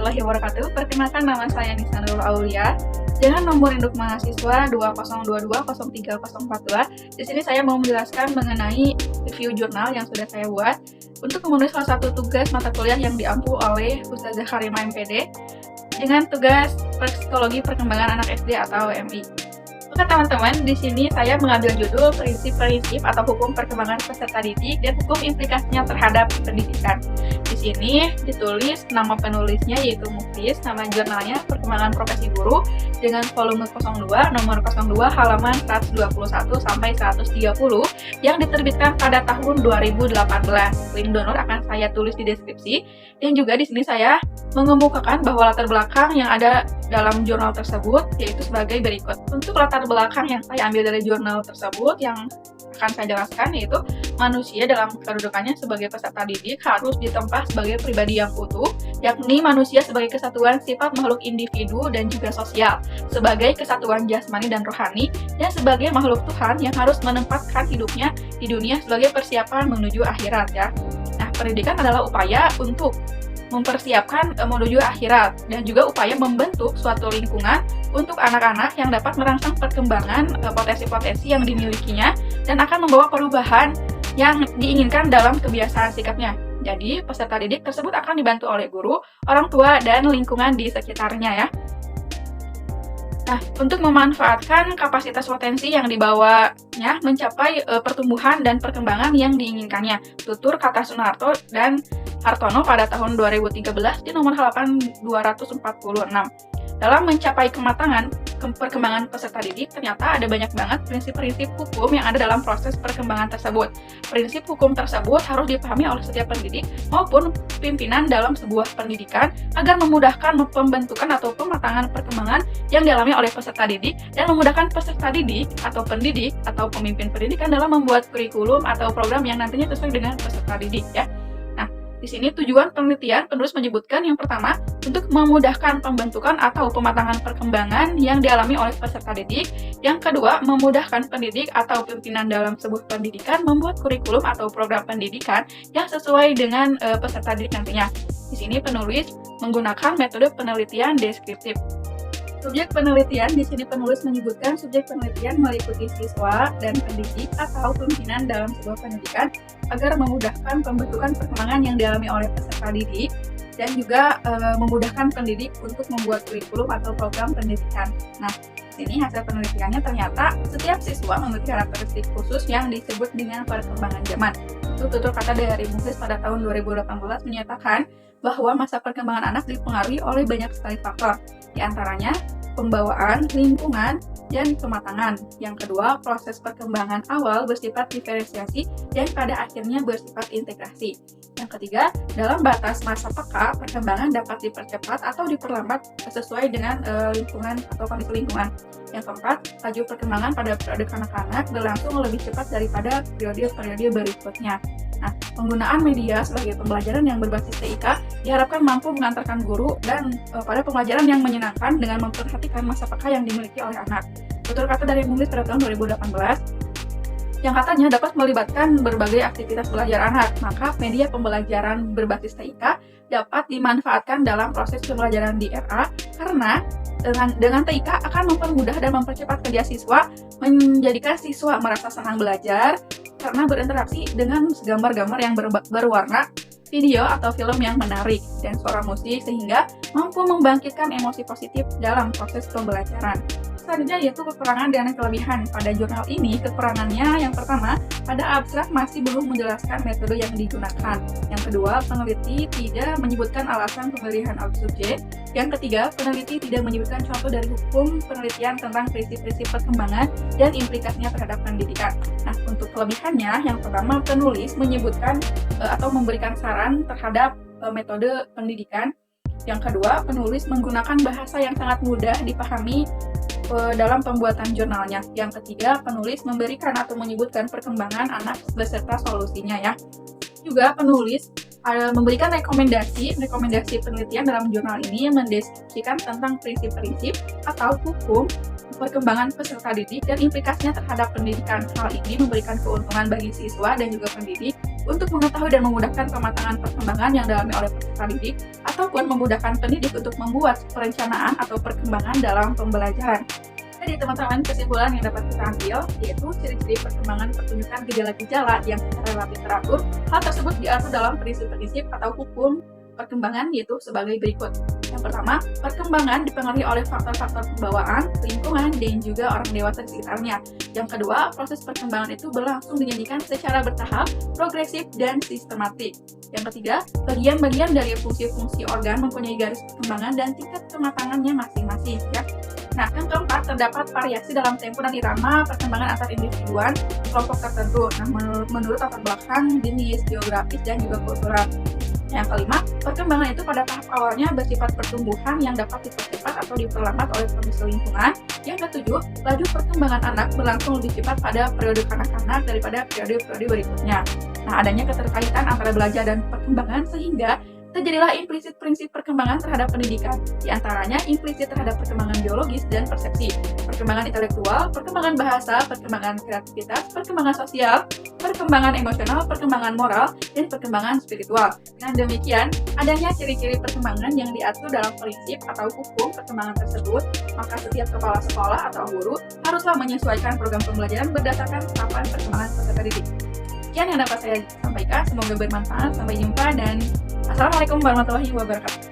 warahmatullahi wabarakatuh. Perkenalkan, nama saya Nisa Nurul Aulia dengan nomor induk mahasiswa 2022030442. Di sini saya mau menjelaskan mengenai review jurnal yang sudah saya buat untuk memenuhi salah satu tugas mata kuliah yang diampu oleh Ustazah Karimah MPD dengan tugas Psikologi Perkembangan Anak SD atau MI. Oke teman-teman, di sini saya mengambil judul prinsip-prinsip atau hukum perkembangan peserta didik dan hukum implikasinya terhadap pendidikan. Di sini ditulis nama penulisnya yaitu Muflis, nama jurnalnya Perkembangan Profesi Guru dengan volume 02, nomor 02 halaman 121 sampai 130 yang diterbitkan pada tahun 2018. Link download akan saya tulis di deskripsi dan juga di sini saya mengemukakan bahwa latar belakang yang ada dalam jurnal tersebut yaitu sebagai berikut. Untuk latar belakang yang saya ambil dari jurnal tersebut yang akan saya jelaskan yaitu manusia dalam kedudukannya sebagai peserta didik harus ditempa sebagai pribadi yang utuh, yakni manusia sebagai kesatuan sifat makhluk individu dan juga sosial, sebagai kesatuan jasmani dan rohani, dan sebagai makhluk Tuhan yang harus menempatkan hidupnya di dunia sebagai persiapan menuju akhirat ya. Nah, pendidikan adalah upaya untuk mempersiapkan menuju akhirat dan juga upaya membentuk suatu lingkungan untuk anak-anak yang dapat merangsang perkembangan potensi-potensi yang dimilikinya dan akan membawa perubahan yang diinginkan dalam kebiasaan sikapnya. Jadi, peserta didik tersebut akan dibantu oleh guru, orang tua, dan lingkungan di sekitarnya ya. Nah, untuk memanfaatkan kapasitas potensi yang dibawanya mencapai pertumbuhan dan perkembangan yang diinginkannya. Tutur kata Sunarto dan Hartono pada tahun 2013 di nomor halaman 246. Dalam mencapai perkembangan peserta didik, ternyata ada banyak banget prinsip-prinsip hukum yang ada dalam proses perkembangan tersebut. Prinsip hukum tersebut harus dipahami oleh setiap pendidik maupun pimpinan dalam sebuah pendidikan agar memudahkan pembentukan atau pematangan perkembangan yang dialami oleh peserta didik dan memudahkan peserta didik atau pendidik atau pemimpin pendidikan dalam membuat kurikulum atau program yang nantinya sesuai dengan peserta didik ya. Di sini tujuan penelitian penulis menyebutkan yang pertama, untuk memudahkan pembentukan atau pematangan perkembangan yang dialami oleh peserta didik. Yang kedua, memudahkan pendidik atau pimpinan dalam sebuah pendidikan membuat kurikulum atau program pendidikan yang sesuai dengan peserta didik nantinya. Di sini penulis menggunakan metode penelitian deskriptif. Subjek penelitian, di sini penulis menyebutkan subjek penelitian meliputi siswa dan pendidik atau pimpinan dalam sebuah pendidikan agar memudahkan pembentukan perkembangan yang dialami oleh peserta didik dan juga memudahkan pendidik untuk membuat kurikulum atau program pendidikan. Nah, ini hasil penelitiannya ternyata setiap siswa memiliki karakteristik khusus yang disebut dengan perkembangan zaman. Itu tutur kata dari Muflis pada tahun 2018 menyatakan bahwa masa perkembangan anak dipengaruhi oleh banyak sekali faktor, di antaranya pembawaan, lingkungan, dan kematangan. Yang kedua, proses perkembangan awal bersifat diferensiasi dan pada akhirnya bersifat integrasi. Yang ketiga, dalam batas masa peka, perkembangan dapat dipercepat atau diperlambat sesuai dengan lingkungan atau kondisi lingkungan. Yang keempat, laju perkembangan pada periode kanak-kanak berlangsung lebih cepat daripada periode-periode berikutnya. Nah, penggunaan media sebagai pembelajaran yang berbasis TIK diharapkan mampu mengantarkan guru dan pada pembelajaran yang menyenangkan dengan memperhatikan masa peka yang dimiliki oleh anak. Tutur kata dari Muflis pada tahun 2018 yang katanya dapat melibatkan berbagai aktivitas belajar anak, maka media pembelajaran berbasis TIK dapat dimanfaatkan dalam proses pembelajaran di RA karena dengan TIK akan mempermudah dan mempercepat kerja siswa, menjadikan siswa merasa senang belajar karena berinteraksi dengan gambar-gambar yang berwarna, video atau film yang menarik, dan suara musik sehingga mampu membangkitkan emosi positif dalam proses pembelajaran. Selanjutnya yaitu kekurangan dan kelebihan. Pada jurnal ini, kekurangannya yang pertama, pada abstrak masih belum menjelaskan metode yang digunakan. Yang kedua, peneliti tidak menyebutkan alasan pemilihan subjek. Yang ketiga, peneliti tidak menyebutkan contoh dari hukum penelitian tentang prinsip-prinsip perkembangan dan implikasinya terhadap pendidikan. Nah, untuk kelebihannya, yang pertama, penulis menyebutkan atau memberikan saran terhadap metode pendidikan. Yang kedua, penulis menggunakan bahasa yang sangat mudah dipahami dalam pembuatan jurnalnya. Yang ketiga, penulis memberikan atau menyebutkan perkembangan anak beserta solusinya ya. Juga penulis memberikan rekomendasi penelitian dalam jurnal ini mendeskripsikan tentang prinsip-prinsip atau hukum perkembangan peserta didik dan implikasinya terhadap pendidikan. Hal ini memberikan keuntungan bagi siswa dan juga pendidik untuk mengetahui dan memudahkan pematangan perkembangan yang dialami oleh peserta didik atau ataupun memudahkan pendidik untuk membuat perencanaan atau perkembangan dalam pembelajaran. Jadi teman-teman, kesimpulan yang dapat kita ambil yaitu ciri-ciri perkembangan pertunjukan gejala-gejala yang secara relatif teratur. Hal tersebut diatur dalam prinsip-prinsip atau hukum perkembangan yaitu sebagai berikut. Yang pertama, perkembangan dipengaruhi oleh faktor-faktor pembawaan, lingkungan, dan juga orang dewasa di sekitarnya. Yang kedua, proses perkembangan itu berlangsung dinyanyikan secara bertahap, progresif, dan sistematik. Yang ketiga, bagian-bagian dari fungsi-fungsi organ mempunyai garis perkembangan dan tingkat kematangannya masing-masing. Ya. Nah, yang keempat, terdapat variasi dalam tempo dan irama perkembangan antar individuan kelompok tertentu. Nah, menurut latar belakang, jenis, geografis, dan juga kultural. Yang kelima, perkembangan itu pada tahap awalnya bersifat pertumbuhan yang dapat dipercepat atau diperlambat oleh kondisi lingkungan. Yang ketujuh, laju perkembangan anak berlangsung lebih cepat pada periode kanak-kanak daripada periode-periode berikutnya. Nah, adanya keterkaitan antara belajar dan perkembangan sehingga terjadilah implisit prinsip perkembangan terhadap pendidikan, di antaranya implisit terhadap perkembangan biologis dan persepsi, perkembangan intelektual, perkembangan bahasa, perkembangan kreativitas, perkembangan sosial, perkembangan emosional, perkembangan moral, dan perkembangan spiritual. Dengan demikian, adanya ciri-ciri perkembangan yang diatur dalam prinsip atau hukum perkembangan tersebut, maka setiap kepala sekolah atau guru haruslah menyesuaikan program pembelajaran berdasarkan tahapan perkembangan peserta didik. Sekian yang dapat saya sampaikan, semoga bermanfaat. Sampai jumpa dan Assalamualaikum warahmatullahi wabarakatuh.